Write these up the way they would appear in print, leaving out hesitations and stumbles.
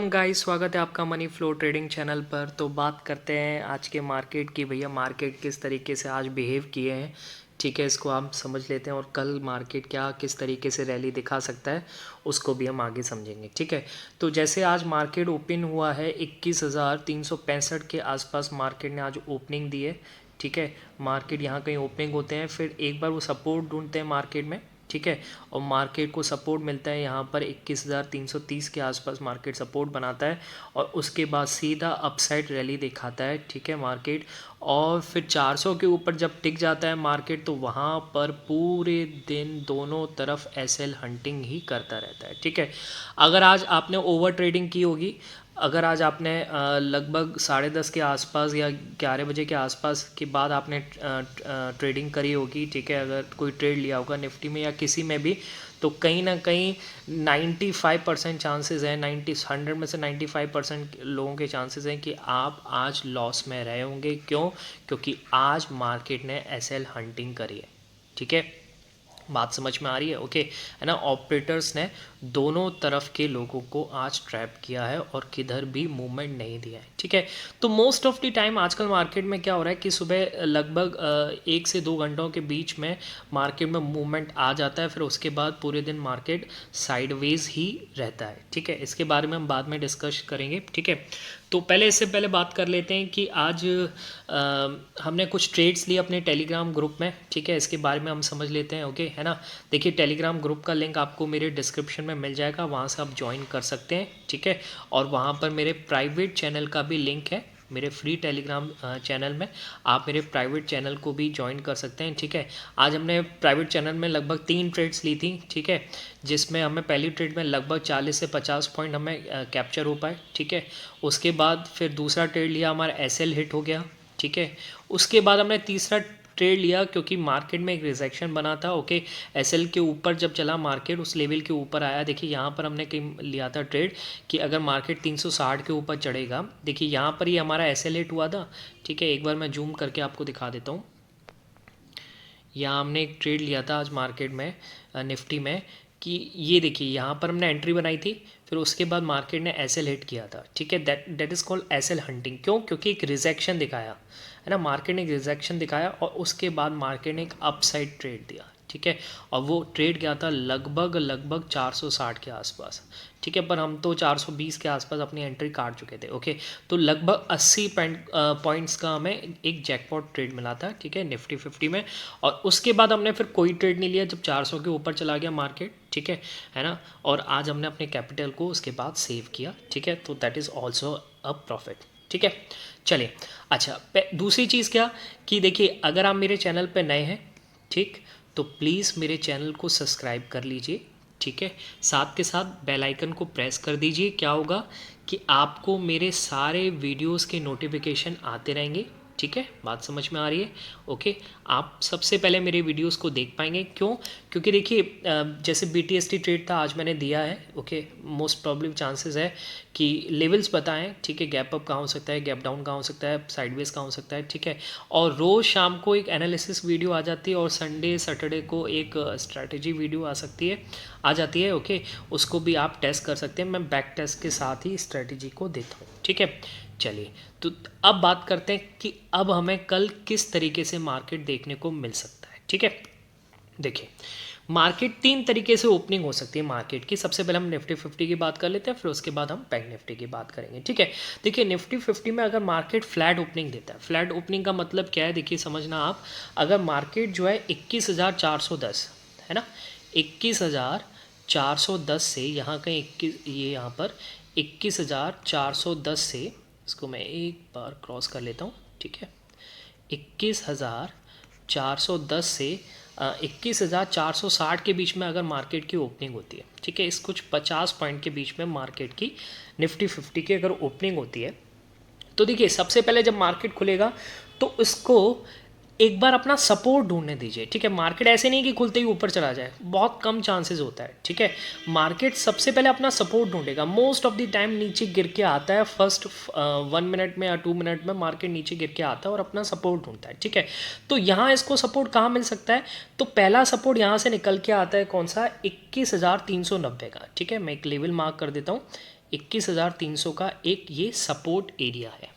Guys, स्वागत है आपका मनी फ्लो ट्रेडिंग चैनल पर। तो बात करते हैं आज के मार्केट की। भैया मार्केट किस तरीके से आज बिहेव किए हैं, ठीक है, इसको आप समझ लेते हैं और कल मार्केट क्या किस तरीके से रैली दिखा सकता है उसको भी हम आगे समझेंगे, ठीक है। तो जैसे आज मार्केट ओपन हुआ है 21,365 के आसपास मार्केट ने आज ओपनिंग दी है, ठीक है। मार्केट यहाँ कहीं ओपनिंग होते हैं, फिर एक बार वो सपोर्ट ढूंढते हैं मार्केट में, ठीक है। और मार्केट को सपोर्ट मिलता है यहाँ पर 21,330 के आसपास मार्केट सपोर्ट बनाता है और उसके बाद सीधा अपसाइड रैली दिखाता है, ठीक है मार्केट। और फिर 400 के ऊपर जब टिक जाता है मार्केट तो वहाँ पर पूरे दिन दोनों तरफ एसएल हंटिंग ही करता रहता है, ठीक है। अगर आज आपने ओवर ट्रेडिंग की होगी, अगर आज आपने लगभग 10:30 के आसपास या 11 बजे के आसपास के बाद आपने ट्रेडिंग करी होगी, ठीक है, अगर कोई ट्रेड लिया होगा निफ्टी में या किसी में भी, तो कहीं ना कहीं 95% चांसेस है, 100 में से 95% लोगों के चांसेस हैं कि आप आज लॉस में रहे होंगे। क्यों? क्योंकि आज मार्केट ने एसएल हंटिंग करी है, ठीक है। बात समझ में आ रही है? ओके, है ना। ऑपरेटर्स ने दोनों तरफ के लोगों को आज ट्रैप किया है और किधर भी मूवमेंट नहीं दिया है, ठीक है। तो मोस्ट ऑफ द टाइम आजकल मार्केट में क्या हो रहा है कि सुबह लगभग 1 से 2 घंटों के बीच में मार्केट में मूवमेंट आ जाता है, फिर उसके बाद पूरे दिन मार्केट साइडवेज ही रहता है, ठीक है। इसके बारे में हम बाद में डिस्कस करेंगे, ठीक है। तो पहले इससे पहले बात कर लेते हैं कि आज हमने कुछ ट्रेड्स लिए अपने टेलीग्राम ग्रुप में, ठीक है। इसके बारे में हम समझ लेते हैं, ओके, है ना। देखिए टेलीग्राम ग्रुप का लिंक आपको मेरे डिस्क्रिप्शन में मिल जाएगा, वहाँ से आप ज्वाइन कर सकते हैं, ठीक है। और वहाँ पर मेरे प्राइवेट चैनल का भी लिंक है, मेरे फ्री टेलीग्राम चैनल में आप मेरे प्राइवेट चैनल को भी ज्वाइन कर सकते हैं, ठीक है। आज हमने प्राइवेट चैनल में लगभग 3 ट्रेड्स ली थी, ठीक है, जिसमें हमें पहली ट्रेड में लगभग 40 से 50 पॉइंट हमें कैप्चर हो पाए, ठीक है। उसके बाद फिर दूसरा ट्रेड लिया, हमारा एसएल हिट हो गया, ठीक है। उसके बाद हमने तीसरा ट्रेड लिया क्योंकि मार्केट में एक रिजेक्शन बना था, ओके। एसएल के ऊपर जब चला मार्केट उस लेवल के ऊपर आया, देखिए यहाँ पर हमने कहीं लिया था ट्रेड कि अगर मार्केट 360 के ऊपर चढ़ेगा, देखिए यहाँ पर ही हमारा एसएल हिट हुआ था, ठीक है। एक बार मैं जूम करके आपको दिखा देता हूँ। यहाँ हमने एक ट्रेड लिया था आज मार्केट में निफ्टी में कि ये देखिए यहाँ पर हमने एंट्री बनाई थी, फिर उसके बाद मार्केट ने एसएल हिट किया था, ठीक है। That is called SL hunting. क्यों? क्योंकि एक रिजेक्शन दिखाया है ना, मार्केट ने एक रिजेक्शन दिखाया और उसके बाद मार्केट ने एक अपसाइड ट्रेड दिया, ठीक है। और वो ट्रेड गया था लगभग 460 के आसपास, ठीक है। पर हम तो 420 के आसपास अपनी एंट्री काट चुके थे, ओके। तो लगभग 80 पॉइंट्स का हमें एक जैकपॉट ट्रेड मिला था, ठीक है, निफ्टी 50 में। और उसके बाद हमने फिर कोई ट्रेड नहीं लिया जब 400 के ऊपर चला गया मार्केट, ठीक है ना। और आज हमने अपने कैपिटल को उसके बाद सेव किया, ठीक है। तो that is also a profit, ठीक है। चलिए, अच्छा दूसरी चीज़ क्या कि देखिए अगर आप मेरे चैनल पे नए हैं, ठीक, तो प्लीज़ मेरे चैनल को सब्सक्राइब कर लीजिए, ठीक है। साथ के साथ बेल आइकन को प्रेस कर दीजिए। क्या होगा कि आपको मेरे सारे वीडियोस के नोटिफिकेशन आते रहेंगे, ठीक है। बात समझ में आ रही है? ओके, आप सबसे पहले मेरे वीडियोस को देख पाएंगे। क्यों? क्योंकि देखिए जैसे BTST ट्रेड था आज मैंने दिया है, ओके। मोस्ट प्रॉब्लम चांसेस है कि लेवल्स बताएं, ठीक है, गैप अप कहाँ हो सकता है, गैप डाउन कहाँ हो सकता है, साइडवेज कहाँ हो सकता है, ठीक है। और रोज़ शाम को एक एनालिसिस वीडियो आ जाती है और संडे सैटरडे को एक स्ट्रैटेजी वीडियो आ जाती है, ओके। उसको भी आप टेस्ट कर सकते हैं, मैं बैक टेस्ट के साथ ही स्ट्रैटेजी को देता हूँ, ठीक है। चलिए, तो अब बात करते हैं कि अब हमें कल किस तरीके से मार्केट देखने को मिल सकता है, ठीक है। देखिए मार्केट 3 तरीके से ओपनिंग हो सकती है मार्केट की। सबसे पहले हम निफ्टी 50 की बात कर लेते हैं, फिर उसके बाद हम बैंक निफ्टी की बात करेंगे, ठीक है। देखिए निफ्टी 50 में अगर मार्केट फ्लैट ओपनिंग देता है, फ्लैट ओपनिंग का मतलब क्या है, देखिए समझना आप। अगर मार्केट जो है 21,410 है ना, 21,410 से यहाँ कहीं 21, ये यहाँ पर 21,410 से, इसको मैं एक बार क्रॉस कर लेता हूँ, ठीक है। 21,410 से 21,460 के बीच में अगर मार्केट की ओपनिंग होती है, ठीक है, इस कुछ 50 पॉइंट के बीच में मार्केट की निफ्टी 50 की अगर ओपनिंग होती है, तो देखिए सबसे पहले जब मार्केट खुलेगा तो इसको एक बार अपना सपोर्ट ढूंढने दीजिए, ठीक है। मार्केट ऐसे नहीं कि खुलते ही ऊपर चला जाए, बहुत कम चांसेस होता है, ठीक है। मार्केट सबसे पहले अपना सपोर्ट ढूंढेगा, मोस्ट ऑफ द टाइम नीचे गिर के आता है, फर्स्ट 1 मिनट में या 2 मिनट में मार्केट नीचे गिर के आता है और अपना सपोर्ट ढूंढता है, ठीक है। तो यहाँ इसको सपोर्ट कहाँ मिल सकता है, तो पहला सपोर्ट यहाँ से निकल के आता है कौन सा, 21,390 का, ठीक है। मैं एक लेवल मार्क कर देता हूँ, 21,300 का एक ये सपोर्ट एरिया है,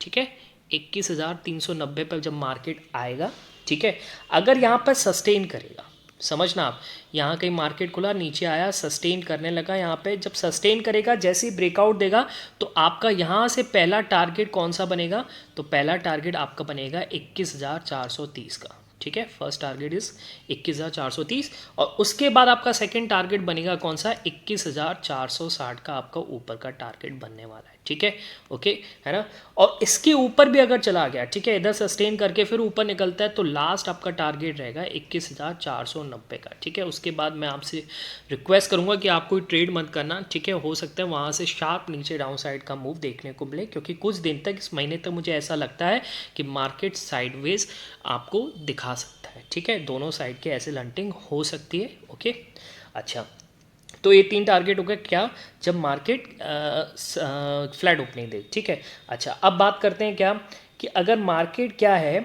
ठीक है। 21,390 पर जब मार्केट आएगा, ठीक है, अगर यहाँ पर सस्टेन करेगा, समझना आप, यहाँ कहीं मार्केट खुला, नीचे आया, सस्टेन करने लगा, यहाँ पे जब सस्टेन करेगा, जैसे ही ब्रेकआउट देगा तो आपका यहाँ से पहला टारगेट कौन सा बनेगा, तो पहला टारगेट आपका बनेगा 21,430 का, ठीक है। फर्स्ट टारगेट इज 21,430 और उसके बाद आपका सेकंड टारगेट बनेगा कौन सा, 21,460 का आपका ऊपर का टारगेट बनने वाला है, ठीक है, ओके, है ना। और इसके ऊपर भी अगर चला गया, ठीक है, इधर सस्टेन करके फिर ऊपर निकलता है, तो लास्ट आपका टारगेट रहेगा 21,490 का, ठीक है। उसके बाद मैं आपसे रिक्वेस्ट करूंगा कि आप कोई ट्रेड मत करना, ठीक है। हो सकता है वहाँ से शार्प नीचे डाउन साइड का मूव देखने को मिले, क्योंकि कुछ दिन तक, इस महीने तक मुझे ऐसा लगता है कि मार्केट साइडवेज आपको दिखा सकता है, ठीक है। दोनों साइड के ऐसे लंटिंग हो सकती है, ओके। अच्छा, तो ये 3 टारगेट हो गए क्या, जब मार्केट फ्लैट ओपनिंग दे, ठीक है। अच्छा, अब बात करते हैं क्या कि अगर मार्केट क्या है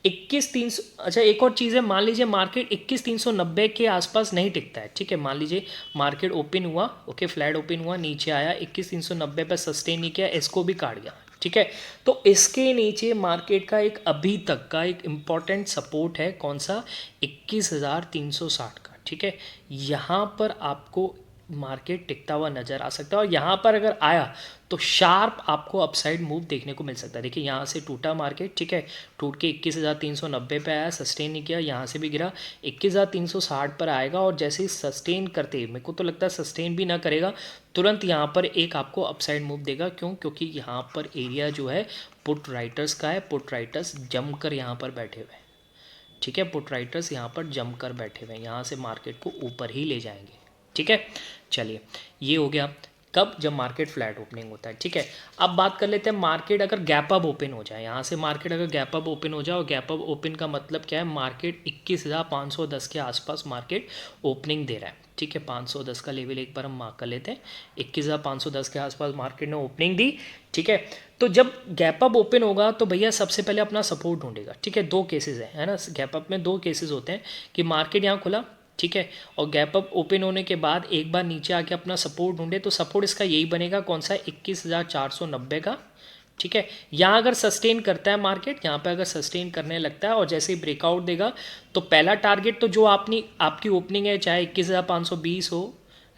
21,300, अच्छा एक और चीज़ है, मान लीजिए मार्केट 21,390 के आसपास नहीं टिकता है, ठीक है। मान लीजिए मार्केट ओपन हुआ, ओके, फ्लैट ओपन हुआ, नीचे आया, 21,390 पर सस्टेन नहीं किया, इसको भी काट गया, ठीक है। तो इसके नीचे मार्केट का एक अभी तक का एक इम्पॉर्टेंट सपोर्ट है, कौन सा, 21,360 का, ठीक है। यहाँ पर आपको मार्केट टिकता हुआ नज़र आ सकता है, और यहाँ पर अगर आया तो शार्प आपको अपसाइड मूव देखने को मिल सकता है। देखिए यहाँ से टूटा मार्केट, ठीक है, टूट के 21,390 पे आया, सस्टेन नहीं किया, यहाँ से भी गिरा, 21,360 पर आएगा, और जैसे ही सस्टेन करते, मेरे को तो लगता है सस्टेन भी ना करेगा, तुरंत यहाँ पर एक आपको अपसाइड मूव देगा। क्यों, क्योंकि यहाँ पर एरिया जो है पुट राइटर्स का है, पुट राइटर्स जमकर यहाँ पर बैठे हुए हैं, ठीक है। पुट राइटर्स यहाँ पर जमकर बैठे हुए हैं, यहाँ से मार्केट को ऊपर ही ले जाएंगे, ठीक है। चलिए, ये हो गया कब, जब मार्केट फ्लैट ओपनिंग होता है, ठीक है। अब बात कर लेते हैं मार्केट अगर गैप अप ओपन हो जाए, यहाँ से मार्केट अगर गैप अप ओपन हो जाए, और गैप अप ओपन का मतलब क्या है, मार्केट 21,510 के आसपास मार्केट ओपनिंग दे रहा है, ठीक है। 510 का लेवल एक बार हम मार्क कर लेते हैं, 21,510 के आसपास मार्केट ने ओपनिंग दी, ठीक है। तो जब गैप अप ओपन होगा तो भैया सबसे पहले अपना सपोर्ट ढूंढेगा, ठीक है। 2 केसेस है ना, गैप अप में 2 केसेस होते हैं कि मार्केट यहाँ खुला, ठीक है, और गैप अप ओपन होने के बाद एक बार नीचे आके अपना सपोर्ट ढूंढे, तो सपोर्ट इसका यही बनेगा, कौन सा, 21,490 का, ठीक है। यहाँ अगर सस्टेन करता है मार्केट, यहाँ पे अगर सस्टेन करने लगता है और जैसे ही ब्रेकआउट देगा, तो पहला टारगेट तो जो आपकी ओपनिंग है, चाहे 21,520 हो,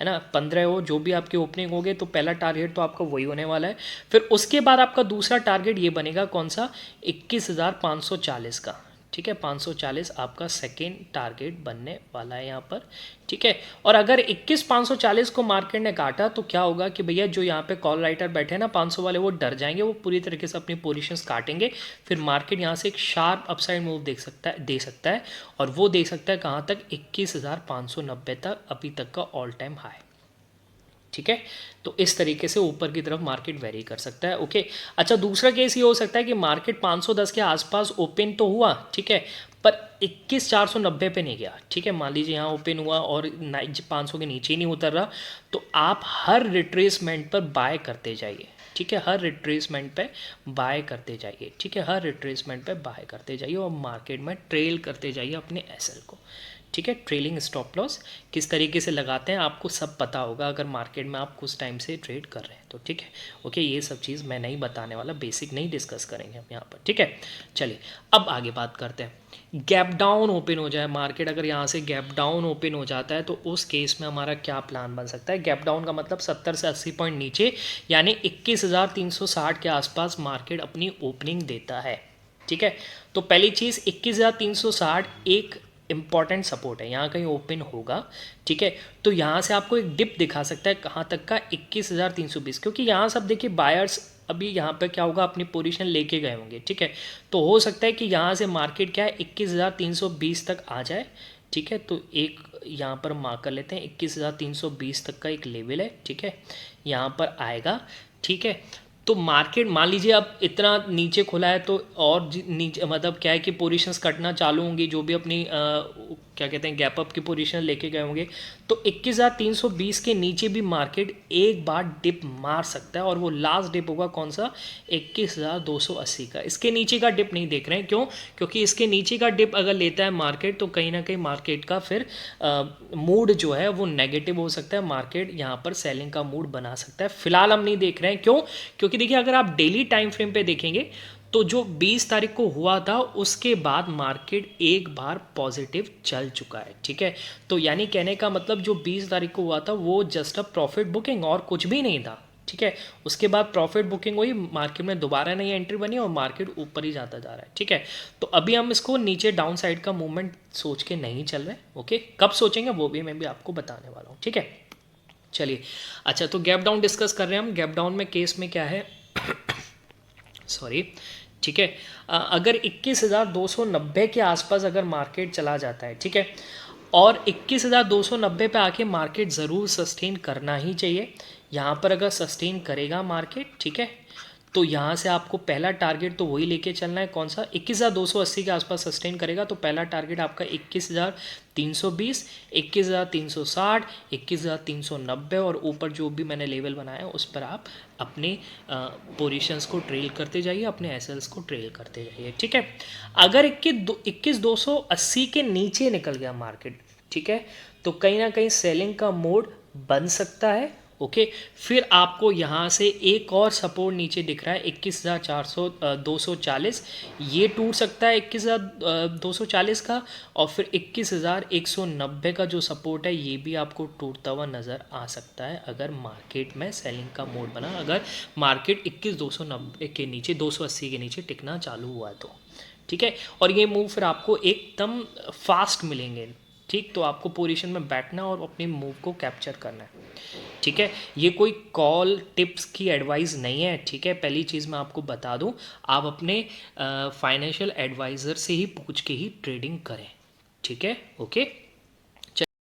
है ना, 15 हो, जो भी आपकी ओपनिंग होगी, तो पहला टारगेट तो आपका वही होने वाला है। फिर उसके बाद आपका दूसरा टारगेट ये बनेगा, कौन सा, 21,540 का, ठीक है। 540 आपका सेकेंड टारगेट बनने वाला है यहाँ पर, ठीक है। और अगर 21,540 को मार्केट ने काटा, तो क्या होगा कि भैया जो यहाँ पे कॉल राइटर बैठे हैं ना 500 वाले, वो डर जाएंगे, वो पूरी तरीके से अपनी पोजीशंस काटेंगे, फिर मार्केट यहाँ से एक शार्प अपसाइड मूव दे सकता है, और वो दे सकता है कहाँ तक, 21,590 तक, अभी तक का ऑल टाइम हाई, ठीक है। तो इस तरीके से ऊपर की तरफ मार्केट वेरी कर सकता है, ओके। अच्छा, दूसरा केस ये हो सकता है कि मार्केट 510 के आसपास ओपन तो हुआ, ठीक है, पर 21,490 पे नहीं गया, ठीक है। मान लीजिए यहाँ ओपन हुआ और 500 के नीचे ही नहीं उतर रहा, तो आप हर रिट्रेसमेंट पर बाय करते जाइए, ठीक है। हर रिट्रेसमेंट पे बाय करते जाइए, ठीक है। हर रिट्रेसमेंट पे बाय करते जाइए, और मार्केट में ट्रेल करते जाइए अपने एसएल को, ठीक है। ट्रेलिंग स्टॉप लॉस किस तरीके से लगाते हैं आपको सब पता होगा, अगर मार्केट में आप कुछ टाइम से ट्रेड कर रहे हैं तो, ठीक है, ओके। ये सब चीज़ मैं नहीं बताने वाला, बेसिक नहीं डिस्कस करेंगे हम यहाँ पर, ठीक है। चलिए, अब आगे बात करते हैं। गैप डाउन ओपन हो जाए मार्केट, अगर यहाँ से गैप डाउन ओपन हो जाता है, तो उस केस में हमारा क्या प्लान बन सकता है। गैप डाउन का मतलब 70 से 80 पॉइंट नीचे, यानी 21,360 के आसपास मार्केट अपनी ओपनिंग देता है, ठीक है। तो पहली चीज़, 21,360 एक इंपॉर्टेंट सपोर्ट है, यहाँ कहीं ओपन होगा, ठीक है। तो यहाँ से आपको एक डिप दिखा सकता है, कहाँ तक का, 21,320, क्योंकि यहाँ सब देखिए बायर्स अभी यहाँ पे क्या होगा, अपनी पोजीशन लेके गए होंगे, ठीक है। तो हो सकता है कि यहाँ से मार्केट क्या है, 21,320 तक आ जाए, ठीक है। तो एक यहाँ पर मार्क कर लेते हैं, 21,320 तक का एक लेवल है, ठीक है, यहाँ पर आएगा, ठीक है। तो मार्केट मान लीजिए अब इतना नीचे खुला है, तो और नीचे मतलब क्या है कि पोजीशंस कटना चालू होंगी, जो भी अपनी क्या कहते हैं गैप अप की पोजीशन लेके गए होंगे, तो 21,320 के नीचे भी मार्केट एक बार डिप मार सकता है, और वो लास्ट डिप होगा कौन सा, 21,280 का। इसके नीचे का डिप नहीं देख रहे हैं, क्यों, क्योंकि इसके नीचे का डिप अगर लेता है मार्केट तो कहीं ना कहीं मार्केट का फिर मूड जो है वो नेगेटिव हो सकता है, मार्केट यहाँ पर सेलिंग का मूड बना सकता है। फिलहाल हम नहीं देख रहे हैं, क्यों, क्योंकि देखिए अगर आप डेली टाइम फ्रेम पे देखेंगे तो जो 20 तारीख को हुआ था उसके बाद मार्केट एक बार पॉजिटिव चल चुका है, ठीक है। तो यानी कहने का मतलब जो 20 तारीख को हुआ था वो जस्ट अ प्रॉफिट बुकिंग और कुछ भी नहीं था, ठीक है। उसके बाद प्रॉफिट बुकिंग हुई, मार्केट में दोबारा नई एंट्री बनी और मार्केट ऊपर ही जाता जा रहा है, ठीक है। तो अभी हम इसको नीचे डाउन साइड का मूवमेंट सोच के नहीं चल रहे, ओके। कब सोचेंगे वो भी मैं भी आपको बताने वाला हूँ, ठीक है। चलिए, अच्छा, तो गैप डाउन डिस्कस कर रहे हैं हम। गैप डाउन में केस में क्या है सॉरी, ठीक है। अगर 21,290 के आसपास अगर मार्केट चला जाता है, ठीक है, और 21,290 पे आके मार्केट ज़रूर सस्टेन करना ही चाहिए। यहाँ पर अगर सस्टेन करेगा मार्केट, ठीक है, तो यहाँ से आपको पहला टारगेट तो वही लेके चलना है, कौन सा, 21,280 के आसपास सस्टेन करेगा तो पहला टारगेट आपका 21,320, 21,360, 21,390, और ऊपर जो भी मैंने लेवल बनाया है उस पर आप अपने पोजीशंस को ट्रेल करते जाइए, अपने एसएल्स को ट्रेल करते जाइए, ठीक है। अगर 21,280 के नीचे निकल गया मार्केट, ठीक है, तो कहीं ना कहीं सेलिंग का मोड बन सकता है, ओके। फिर आपको यहाँ से एक और सपोर्ट नीचे दिख रहा है 21,240, ये टूट सकता है 21,240 का, और फिर 21,190 का जो सपोर्ट है ये भी आपको टूटता हुआ नज़र आ सकता है अगर मार्केट में सेलिंग का मोड बना, अगर मार्केट 21,290 के नीचे, 280 के नीचे टिकना चालू हुआ है तो, ठीक है। और ये मूव फिर आपको एकदम फास्ट मिलेंगे, ठीक। तो आपको पोजीशन में बैठना और अपने मूव को कैप्चर करना है, ठीक है। ये कोई कॉल टिप्स की एडवाइस नहीं है, ठीक है। पहली चीज़ मैं आपको बता दूं, आप अपने फाइनेंशियल एडवाइज़र से ही पूछ के ही ट्रेडिंग करें, ठीक है, ओके।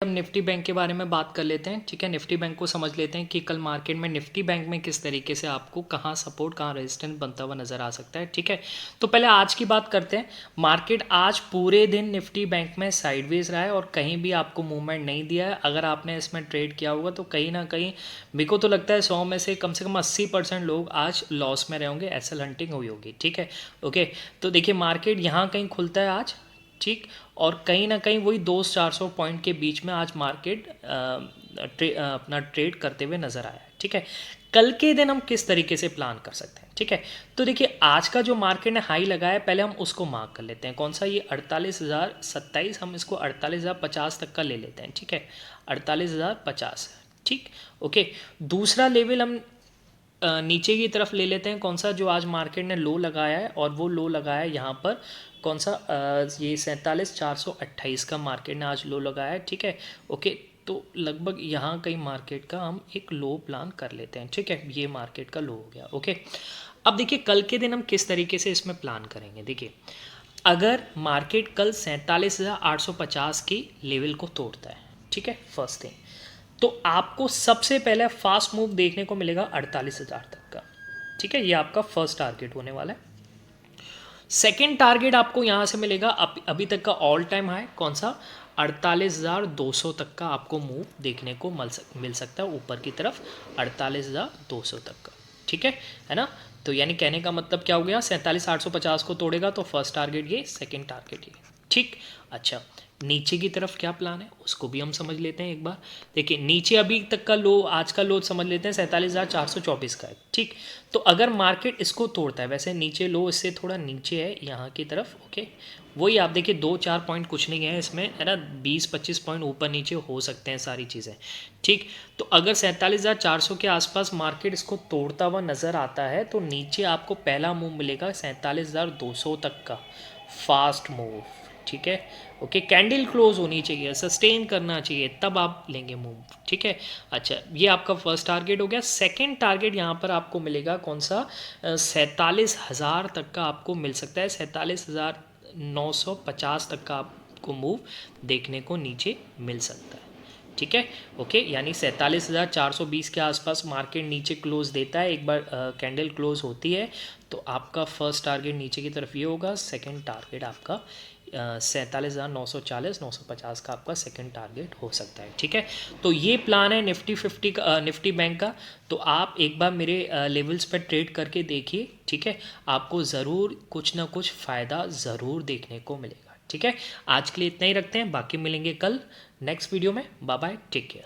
हम निफ्टी बैंक के बारे में बात कर लेते हैं, ठीक है। निफ्टी बैंक को समझ लेते हैं कि कल मार्केट में निफ्टी बैंक में किस तरीके से आपको कहाँ सपोर्ट कहाँ रेजिस्टेंस बनता हुआ नजर आ सकता है, ठीक है। तो पहले आज की बात करते हैं। मार्केट आज पूरे दिन निफ्टी बैंक में साइडवेज रहा है और कहीं भी आपको मूवमेंट नहीं दिया है। अगर आपने इसमें ट्रेड किया होगा तो कहीं ना कहीं मेरे को तो लगता है 100 में से कम 80% लोग आज लॉस में रहे होंगे, एसएल हंटिंग हुई होगी, ठीक है, ओके। तो देखिए मार्केट यहाँ कहीं खुलता है आज, ठीक, और कहीं ना कहीं वही 200-400 पॉइंट के बीच में आज मार्केट अपना ट्रेड करते हुए नज़र आया है, ठीक है। कल के दिन हम किस तरीके से प्लान कर सकते हैं, ठीक है। तो देखिए आज का जो मार्केट ने हाई लगाया पहले हम उसको मार्क कर लेते हैं, कौन सा, ये 48,027, हम इसको 48,050 तक का ले लेते हैं, ठीक है, 48,050, ठीक, ओके। दूसरा लेवल हम नीचे की तरफ ले लेते हैं, कौन सा, जो आज मार्केट ने लो लगाया है, और वो लो लगाया है यहाँ पर कौन सा, ये 47,428 का मार्केट ने आज लो लगाया है, ठीक है, ओके। तो लगभग यहाँ कहीं मार्केट का हम एक लो प्लान कर लेते हैं, ठीक है, ये मार्केट का लो हो गया, ओके। अब देखिए कल के दिन हम किस तरीके से इसमें प्लान करेंगे। देखिए अगर मार्केट कल 47,850 की लेवल को तोड़ता है, ठीक है, फर्स्ट थिंग, तो आपको सबसे पहले फास्ट मूव देखने को मिलेगा 48,000 तक का, ठीक है, ये आपका फर्स्ट टारगेट होने वाला है। सेकेंड टारगेट आपको यहाँ से मिलेगा अभी तक का ऑल टाइम हाई, कौन सा, 48,200 तक का आपको मूव देखने को मिल सकता है ऊपर की तरफ, 48,200 तक का, ठीक है ना। तो यानी कहने का मतलब क्या हो गया, 47,850 को तोड़ेगा तो फर्स्ट टारगेट ये, सेकेंड टारगेट ये, ठीक। अच्छा, नीचे की तरफ क्या प्लान है उसको भी हम समझ लेते हैं एक बार। देखिए नीचे अभी तक का लो, आज का लो समझ लेते हैं 47,424 का है, ठीक। तो अगर मार्केट इसको तोड़ता है, वैसे नीचे लो इससे थोड़ा नीचे है यहाँ की तरफ, ओके, वही आप देखिए 2-4 पॉइंट कुछ नहीं है इसमें, है ना, 20-25 पॉइंट ऊपर नीचे हो सकते हैं सारी चीज़ें, ठीक। तो अगर 47,400 के आसपास मार्केट इसको तोड़ता हुआ नज़र आता है तो नीचे आपको पहला मूव मिलेगा 47,200 तक का फास्ट मूव, ठीक है, ओके। कैंडल क्लोज होनी चाहिए, सस्टेन करना चाहिए, तब आप लेंगे मूव, ठीक है। अच्छा, ये आपका फर्स्ट टारगेट हो गया। सेकंड टारगेट यहाँ पर आपको मिलेगा कौन सा, 47,000 तक का आपको मिल सकता है, 47,950 तक का आपको मूव देखने को नीचे मिल सकता है, ठीक है, ओके। यानी 47,420 के आसपास मार्केट नीचे क्लोज देता है, एक बार कैंडल क्लोज होती है तो आपका फर्स्ट टारगेट नीचे की तरफ ये होगा, सेकंड टारगेट आपका 47,940 950 का आपका सेकंड टारगेट हो सकता है। ठीक है, तो ये प्लान है निफ्टी 50 का, निफ्टी बैंक का। तो आप एक बार मेरे लेवल्स पर ट्रेड करके देखिए। ठीक है, आपको ज़रूर कुछ ना कुछ फ़ायदा ज़रूर देखने को मिलेगा। ठीक है, आज के लिए इतना ही रखते हैं, बाकी मिलेंगे कल नेक्स्ट वीडियो में। Bye bye, take care.